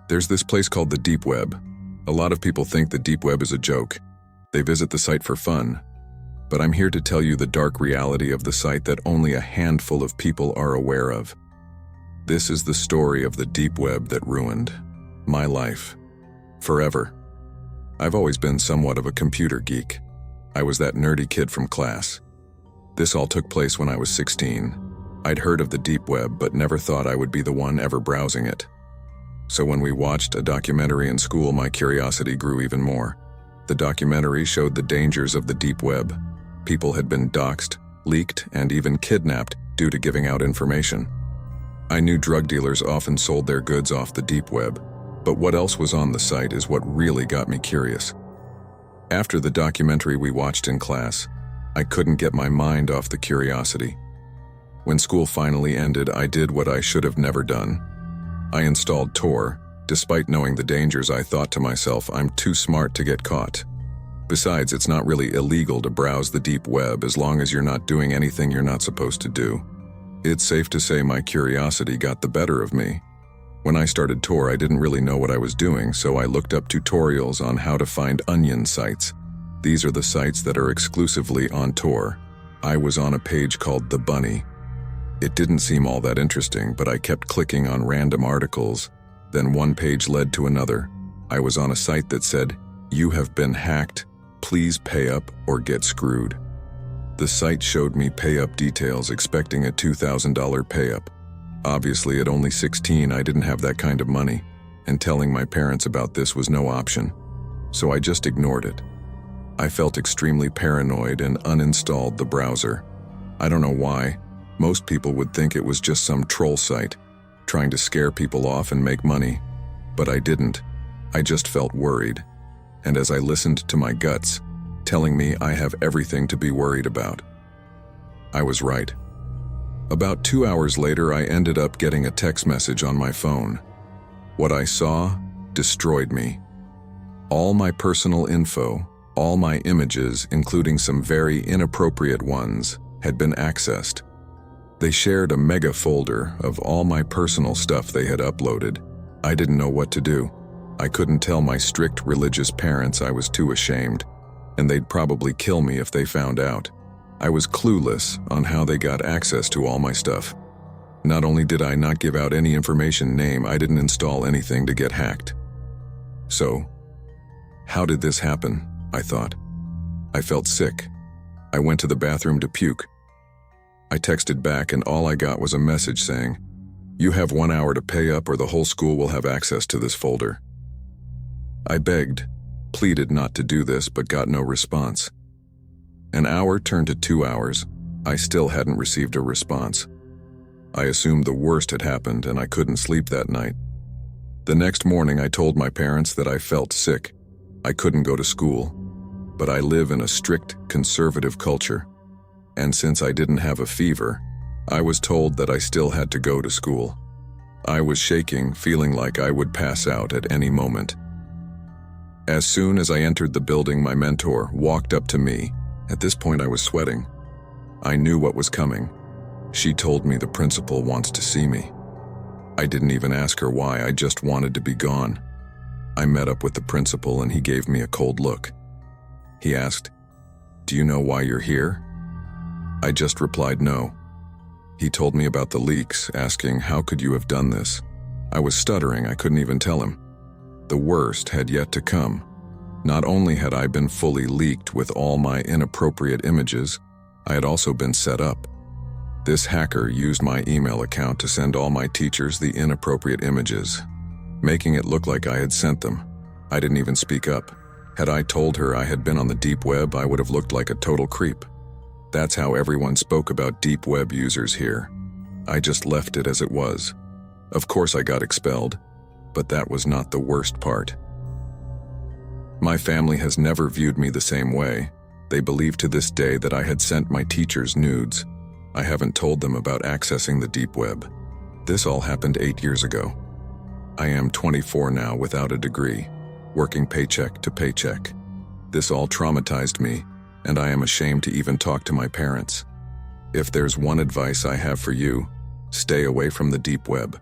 There's this place called the Deep Web. A lot of people think the Deep Web is a joke. They visit the site for fun. But I'm here to tell you the dark reality of the site that only a handful of people are aware of. This is the story of the Deep Web that ruined my life. Forever. I've always been somewhat of a computer geek. I was that nerdy kid from class. This all took place when I was 16. I'd heard of the Deep Web, but never thought I would be the one ever browsing it. So when we watched a documentary in school, my curiosity grew even more. The documentary showed the dangers of the Deep Web. People had been doxxed, leaked, and even kidnapped due to giving out information. I knew drug dealers often sold their goods off the Deep Web, but what else was on the site is what really got me curious. After the documentary we watched in class, I couldn't get my mind off the curiosity. When school finally ended, I did what I should have never done. I installed Tor. Despite knowing the dangers, I thought to myself, I'm too smart to get caught. Besides, it's not really illegal to browse the Deep Web as long as you're not doing anything you're not supposed to do. It's safe to say my curiosity got the better of me. When I started Tor, I didn't really know what I was doing, so I looked up tutorials on how to find onion sites. These are the sites that are exclusively on Tor. I was on a page called The Bunny. It didn't seem all that interesting, but I kept clicking on random articles. Then one page led to another. I was on a site that said, "You have been hacked. Please pay up or get screwed." The site showed me pay-up details, expecting a $2,000 pay-up. Obviously, at only 16, I didn't have that kind of money, and telling my parents about this was no option. So I just ignored it. I felt extremely paranoid and uninstalled the browser. I don't know why. Most people would think it was just some troll site, trying to scare people off and make money. But I didn't. I just felt worried. And as I listened to my guts, telling me I have everything to be worried about, I was right. About 2 hours later, I ended up getting a text message on my phone. What I saw destroyed me. All my personal info, all my images, including some very inappropriate ones, had been accessed. They shared a mega folder of all my personal stuff they had uploaded. I didn't know what to do. I couldn't tell my strict religious parents. I was too ashamed, and they'd probably kill me if they found out. I was clueless on how they got access to all my stuff. Not only did I not give out any information, I didn't install anything to get hacked. So, how did this happen? I thought. I felt sick. I went to the bathroom to puke. I texted back, and all I got was a message saying, "You have 1 hour to pay up or the whole school will have access to this folder." I begged, pleaded not to do this, but got no response. An hour turned to 2 hours. I still hadn't received a response. I assumed the worst had happened, and I couldn't sleep that night. The next morning, I told my parents that I felt sick. I couldn't go to school, but I live in a strict conservative culture. And since I didn't have a fever, I was told that I still had to go to school. I was shaking, feeling like I would pass out at any moment. As soon as I entered the building, my mentor walked up to me. At this point, I was sweating. I knew what was coming. She told me the principal wants to see me. I didn't even ask her why, I just wanted to be gone. I met up with the principal, and he gave me a cold look. He asked, "Do you know why you're here?" I just replied no. He told me about the leaks, asking, "How could you have done this?" I was stuttering, I couldn't even tell him. The worst had yet to come. Not only had I been fully leaked with all my inappropriate images, I had also been set up. This hacker used my email account to send all my teachers the inappropriate images, making it look like I had sent them. I didn't even speak up. Had I told her I had been on the Deep Web, I would have looked like a total creep. That's how everyone spoke about Deep Web users here. I just left it as it was. Of course I got expelled, but that was not the worst part. My family has never viewed me the same way. They believe to this day that I had sent my teachers nudes. I haven't told them about accessing the Deep Web. This all happened 8 years ago. I am 24 now without a degree, working paycheck to paycheck. This all traumatized me, and I am ashamed to even talk to my parents. If there's one advice I have for you, stay away from the Deep Web.